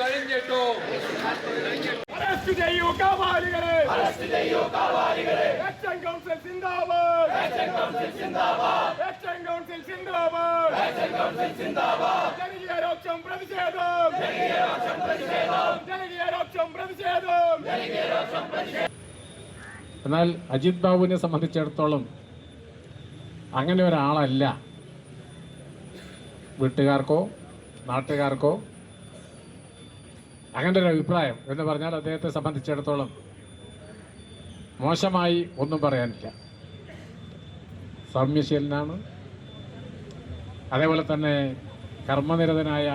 കഴിഞ്ഞിട്ടോ അറസ്റ്റ് ചെയ്യൂ കാവാലികളെ, അറസ്റ്റ് ചെയ്യൂ കാവാലികളെ. ആക്ഷൻ കൗൺസിൽ സിന്ദാബാദ്, ആക്ഷൻ കൗൺസിൽ സിന്ദാബാദ്, ആക്ഷൻ കൗൺസിൽ സിന്ദാബാദ്, ആക്ഷൻ കൗൺസിൽ സിന്ദാബാദ്. ജനകീയ രോക്ഷം പ്രതിഷേധം, ജനകീയ രോക്ഷം പ്രതിഷേധം, ജനകീയ രോക്ഷം പ്രതിഷേധം, ജനകീയ രോക്ഷം പ്രതിഷേധം. എന്നാൽ അജിത് ബാബുവിനെ സംബന്ധിച്ചിടത്തോളം അങ്ങനെ ഒരാളല്ല. വീട്ടുകാർക്കോ നാട്ടുകാർക്കോ അങ്ങനെ ഒരു അഭിപ്രായം എന്ന് പറഞ്ഞാൽ അദ്ദേഹത്തെ സംബന്ധിച്ചിടത്തോളം മോശമായി ഒന്നും പറയാനില്ല. സൗമ്യശീലനാണ്. അതേപോലെ തന്നെ കർമ്മനിരതനായ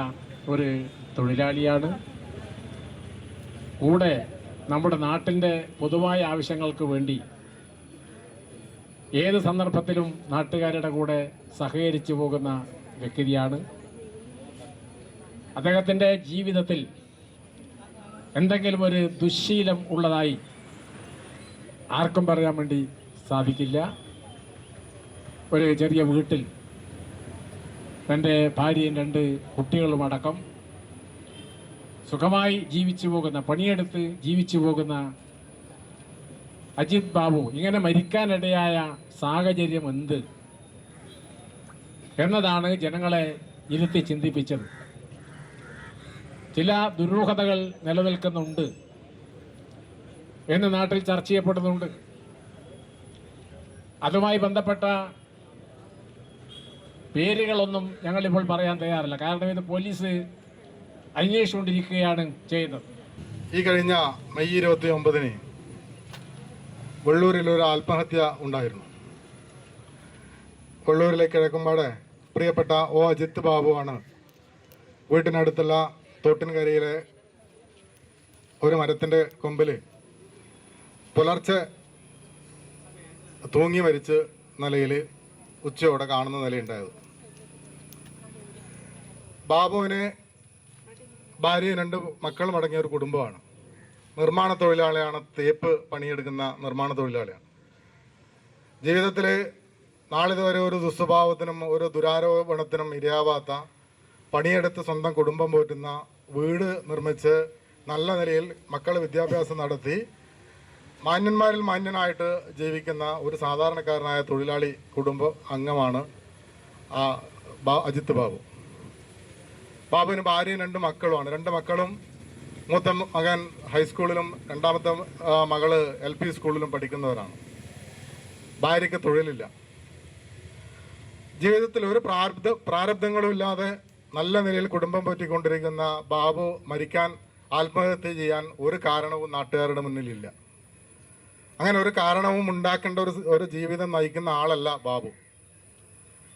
ഒരു തൊഴിലാളിയാണ്. കൂടെ നമ്മുടെ നാട്ടിൻ്റെ പൊതുവായ ആവശ്യങ്ങൾക്ക് വേണ്ടി ഏത് സന്ദർഭത്തിലും നാട്ടുകാരുടെ കൂടെ സഹകരിച്ചു പോകുന്ന വ്യക്തിയാണ്. അദ്ദേഹത്തിൻ്റെ ജീവിതത്തിൽ എന്തെങ്കിലും ഒരു ദുശ്ശീലം ഉള്ളതായി ആർക്കും പറയാൻ വേണ്ടി സാധിക്കില്ല. ഒരു ചെറിയ വീട്ടിൽ തൻ്റെ ഭാര്യയും 2 കുട്ടികളുമടക്കം സുഖമായി ജീവിച്ചു പോകുന്ന, പണിയെടുത്ത് ജീവിച്ചു പോകുന്ന അജിത് ബാബു ഇങ്ങനെ മരിക്കാനിടയായ സാഹചര്യം എന്ത് എന്നതാണ് ജനങ്ങളെ ഇരുത്തി ചിന്തിപ്പിച്ചത്. ചില ദുരൂഹതകൾ നിലനിൽക്കുന്നുണ്ട് എന്ന് നാട്ടിൽ ചർച്ച ചെയ്യപ്പെടുന്നുണ്ട്. അതുമായി ബന്ധപ്പെട്ട പേരുകളൊന്നും ഞങ്ങളിപ്പോൾ പറയാൻ തയ്യാറില്ല. കാരണം ഇത് പോലീസ് അന്വേഷിച്ചുകൊണ്ടിരിക്കുകയാണ് ചെയ്യുന്നത്. ഈ കഴിഞ്ഞ മെയ് 29-ന് വെള്ളൂരിൽ ഒരു ആത്മഹത്യ ഉണ്ടായിരുന്നു. വെള്ളൂരിലെ കിഴക്കുംപാട് പ്രിയപ്പെട്ട അജിത് ബാബുവാണ് വീട്ടിനടുത്തുള്ള തോട്ടിൻകരയിലെ ഒരു മരത്തിൻ്റെ കൊമ്പിൽ പുലർച്ചെ തൂങ്ങി മരിച്ച് നിലയിൽ ഉച്ചയോടെ കാണുന്ന നിലയുണ്ടായത്. ബാബുവിന് ഭാര്യയും 2 മക്കളും അടങ്ങിയ ഒരു കുടുംബമാണ്. നിർമ്മാണ തൊഴിലാളിയാണ്. തേപ്പ് പണിയെടുക്കുന്ന നിർമ്മാണ തൊഴിലാളിയാണ്. ജീവിതത്തിൽ നാളിതുവരെ ഒരു ദുസ്വഭാവത്തിനും ഒരു ദുരാരോപണത്തിനും ഇരയാവാത്ത, പണിയെടുത്ത് സ്വന്തം കുടുംബം പോറ്റുന്ന, വീട് നിർമ്മിച്ച് നല്ല നിലയിൽ മക്കൾ വിദ്യാഭ്യാസം നടത്തി മാന്യന്മാരിൽ മാന്യനായിട്ട് ജീവിക്കുന്ന ഒരു സാധാരണക്കാരനായ തൊഴിലാളി കുടുംബ അംഗമാണ് അജിത് ബാബു. ബാബുവിന് ഭാര്യയും 2 മക്കളുമാണ്. 2 മക്കളും മൂത്ത മകൻ ഹൈസ്കൂളിലും രണ്ടാമത്തെ മകള് LP സ്കൂളിലും പഠിക്കുന്നവരാണ്. ഭാര്യയ്ക്ക് തൊഴിലില്ല. ജീവിതത്തിൽ ഒരു പ്രാരബ്ധങ്ങളും ഇല്ലാതെ നല്ല നിലയിൽ കുടുംബം പറ്റിക്കൊണ്ടിരിക്കുന്ന ബാബു മരിക്കാൻ, ആത്മഹത്യ ചെയ്യാൻ ഒരു കാരണവും നാട്ടുകാരുടെ മുന്നിലില്ല. അങ്ങനെ ഒരു കാരണവും ഉണ്ടാക്കേണ്ട ഒരു ജീവിതം നയിക്കുന്ന ആളല്ല ബാബു.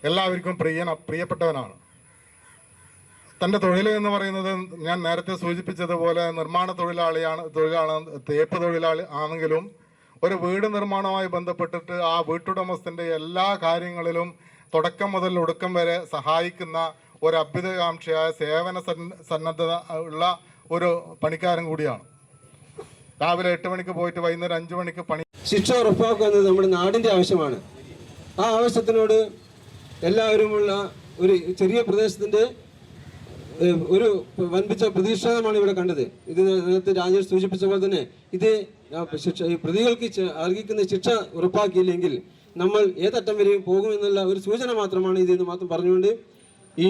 എല്ലാവർക്കും പ്രിയപ്പെട്ടവനാണ്. തൻ്റെ തൊഴിൽ എന്ന് പറയുന്നത് ഞാൻ നേരത്തെ സൂചിപ്പിച്ചതുപോലെ നിർമ്മാണ തൊഴിലാളിയാണ്. തേപ്പ് തൊഴിലാളി ആണെങ്കിലും ഒരു വീട് നിർമ്മാണവുമായി ബന്ധപ്പെട്ടിട്ട് ആ വീട്ടുടമസ്ഥൻ്റെ എല്ലാ കാര്യങ്ങളിലും തുടക്കം മുതൽ ഒടുക്കം വരെ സഹായിക്കുന്ന ഒരു അഭ്യുതകാംക്ഷയായ സേവന സന്നദ്ധത ഉള്ള ഒരു പണിക്കാരൻ കൂടിയാണ്. രാവിലെ 8 മണിക്ക് പോയിട്ട് വൈകുന്നേരം 5 മണിക്ക് പണി. ശിക്ഷ ഉറപ്പാക്കുക എന്നത് നമ്മുടെ നാടിൻ്റെ ആവശ്യമാണ്. ആ ആവശ്യത്തിനോട് എല്ലാവരുമുള്ള ഒരു ചെറിയ പ്രദേശത്തിൻ്റെ ഒരു വൻപിച്ച പ്രതിഷേധമാണ് ഇവിടെ കണ്ടത്. ഇത് നേരത്തെ രാജേഷ് സൂചിപ്പിച്ച പോലെ തന്നെ ഇത് പ്രതികൾക്ക് അർഹിക്കുന്ന ശിക്ഷ ഉറപ്പാക്കിയില്ലെങ്കിൽ നമ്മൾ ഏതറ്റം വരെയും പോകുമെന്നുള്ള ഒരു സൂചന മാത്രമാണ് ഇതെന്ന് മാത്രം പറഞ്ഞുകൊണ്ട് ഈ